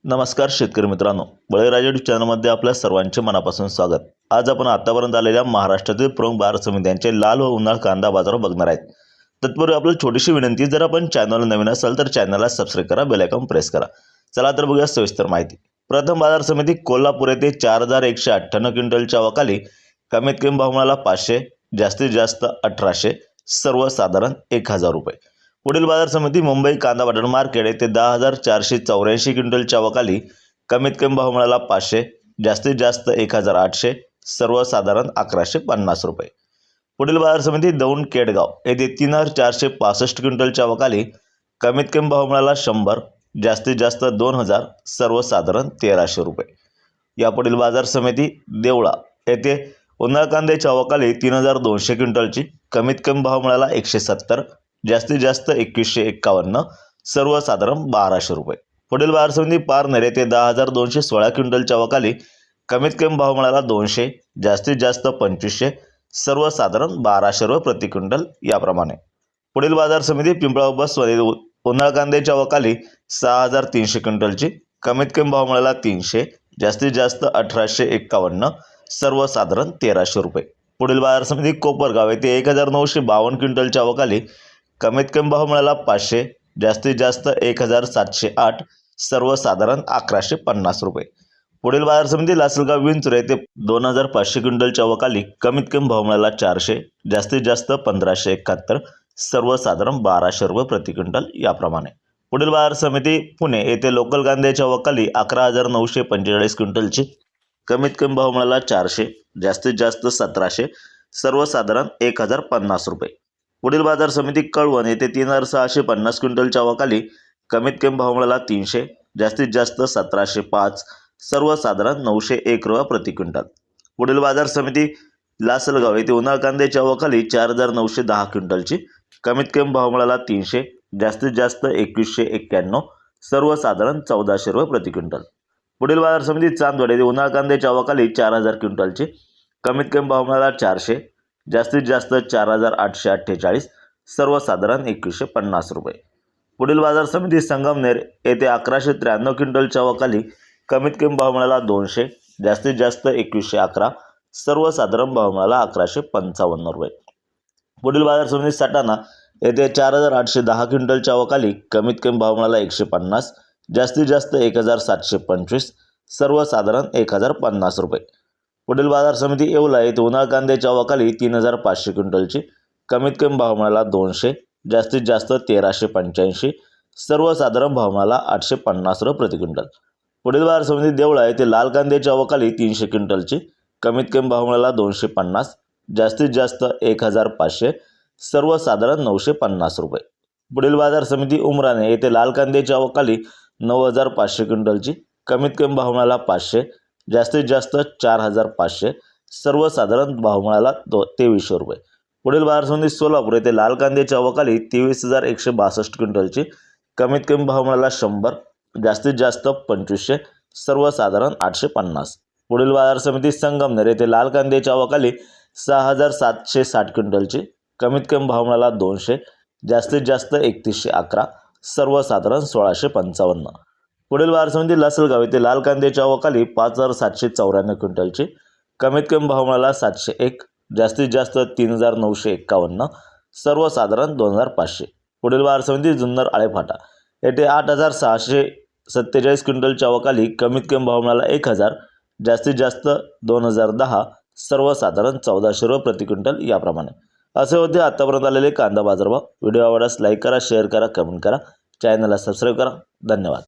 नमस्कार शेतकरी मित्रांनो, बळीराजा यूट्यूब चॅनलमध्ये आपल्या सर्वांचे मनापासून स्वागत। आज आपण आतापर्यंत आलेल्या महाराष्ट्रातील प्रमुख बाजार समित्यांचे लाल व उन्हाळ कांदा बाजार बघणार आहेत। तत्पूर्वी आपल्याला छोटीशी विनंती, जर आपण चॅनलला नवीन असाल तर चॅनलला सबस्क्राइब करा, बेल आयकॉन प्रेस करा। चला तर बघूया सविस्तर माहिती। प्रथम बाजार समिती कोल्हापूर येथे 4198 क्विंटलच्या अवकाली कमीत कमी भाव मिळाला 500, जास्तीत जास्त 1800, सर्वसाधारण 1000 रुपये। पुढील बाजार समिती मुंबई कांदा बटाट मार्केट येथे 10484 क्विंटलच्या अवकाली कमीत कमी भाव मिळाला 500, जास्तीत जास्त 1800, सर्वसाधारण 1150 रुपये। पुढील बाजार समिती दौंड केडगाव येथे 3465 क्विंटलच्या अवकाली कमीत कमी भाव मिळाला 100, जास्तीत जास्त 2000, सर्वसाधारण 1300 रुपये। यापुढील बाजार समिती देवळा येथे उन्हाळ कांद्याच्या अवकाली 3200 क्विंटलची कमीत कमी भाव मिळाला 170, जास्तीत जास्त 2151, सर्वसाधारण 1200 रुपये। पुढील बाजार समिती पारनेर येथे 10216 क्विंटलच्या अवकाली कमीत कमी भाव मिळाला 200, जास्तीत जास्त 2500, सर्वसाधारण 1200 रुपये प्रति क्विंटल याप्रमाणे। पुढील बाजार समिती पिंपळगाव बसवली उन्हाळ कांद्याच्या अवकाली 6300 क्विंटलची कमीत कमी भाव मिळाला 300, जास्तीत जास्त 1851, सर्वसाधारण 1300 रुपये। पुढील बाजार समिती कोपरगाव येथे 1952 क्विंटलच्या अवकाली कमीत कमी भाव मिळाला 500, जास्तीत जास्त 1708, सर्वसाधारण 1150 रुपये। पुढील बाजार समिती लासलगाव विंचूर येथे 2500 क्विंटलच्या अवकाली कमीत कमी भाव मिळाला 400, जास्तीत जास्त 1571, सर्वसाधारण 1200 रुपये प्रति क्विंटल याप्रमाणे। पुढील बाजार समिती पुणे येथे लोकल कांद्याच्या अवकाली 11945 क्विंटलची कमीत कमी भाव मिळाला 400, जास्तीत जास्त 1700, सर्वसाधारण 1050 रुपये। पुढील बाजार समिती कळवण येथे 3650 क्विंटलच्या अवकाली कमीत कमी भाव मिळाला 300, जास्तीत जास्त 1705, सर्वसाधारण 901 रुपये प्रति क्विंटल। पुढील बाजार समिती लासलगाव येथे उन्हाळ कांद्याच्या अवकाली 4910 क्विंटलची कमीत कमी भाव मिळाला 300, जास्तीत जास्त 2191, सर्वसाधारण 1400 रुपये प्रति क्विंटल। पुढील बाजार समिती चांदवड येथे उन्हाळ कांद्याच्या अवकाली 4000 क्विंटलची कमीत कमी भाव मिळाला 400, जास्तीत जास्त 4848, सर्वसाधारण 2150 रुपये। पुढील बाजार समिती संगमनेर येथे 1193 क्विंटलच्या अवकाली कमीत कमी भाव मिळाला 200, जास्तीत जास्त 2111, सर्वसाधारण भाव मिळाला 1155 रुपये। पुढील बाजार समिती सटाणा येथे 4810 क्विंटलच्या अवकाली कमीत कमी भाव मिळाला 150, जास्तीत जास्त 1725, सर्वसाधारण 1050 रुपये। पुढील बाजार समिती येवला येथे उन्हाळ कांद्याच्या अवकाली 3500 क्विंटलची कमीत कमी भाव मिळाला 200, जास्तीत जास्त 1385, सर्वसाधारण भाव मिळाला 850 रुपये प्रति क्विंटल। पुढील बाजार समिती देवळा येथे लाल कांद्याच्या अवकाली 300 क्विंटलची कमीत कमी भाव मिळाला 250, जास्तीत जास्त 1500, सर्वसाधारण 950 रुपये। पुढील बाजार समिती उमराणे येथे लाल कांद्याच्या अवकाली 9500 क्विंटलची कमीत कमी भाव मिळाला 500, जास्तीत जास्त 4500, सर्वसाधारण भाव मिळाला 2300 रुपये। पुढील बाजार समिती सोलापूर येथे लाल कांद्याच्या अवकाली 23162 क्विंटलची कमीत कमी भाव मिळाला 100, जास्तीत जास्त 2500, सर्वसाधारण 850। पुढील बाजार समिती संगमनेर येथे लाल कांद्याच्या अवकाली 6760 क्विंटलची कमीत कमी भाव मिळाला 200, जास्तीत जास्त 3111, सर्वसाधारण 1655। पुढील बाजार समिती लासलगाव येथे लाल कांद्याच्या अवकाली 5794 क्विंटलची कमीत कमी भाव मिळाला 701, जास्तीत जास्त 3951, सर्वसाधारण 2500। पुढील बाजार समिती जुन्नर आळेफाटा येथे 8647 क्विंटलच्या अवकाली कमीत कमी भाव मिळाला 1000, जास्तीत जास्त 2010, सर्वसाधारण 1400 रुपये प्रति क्विंटल याप्रमाणे। असे होते आतापर्यंत आलेले कांदा बाजारभाव। व्हिडिओ आवडल्यास लाईक करा, शेअर करा, कमेंट करा, चॅनलला सबस्क्राईब करा। धन्यवाद।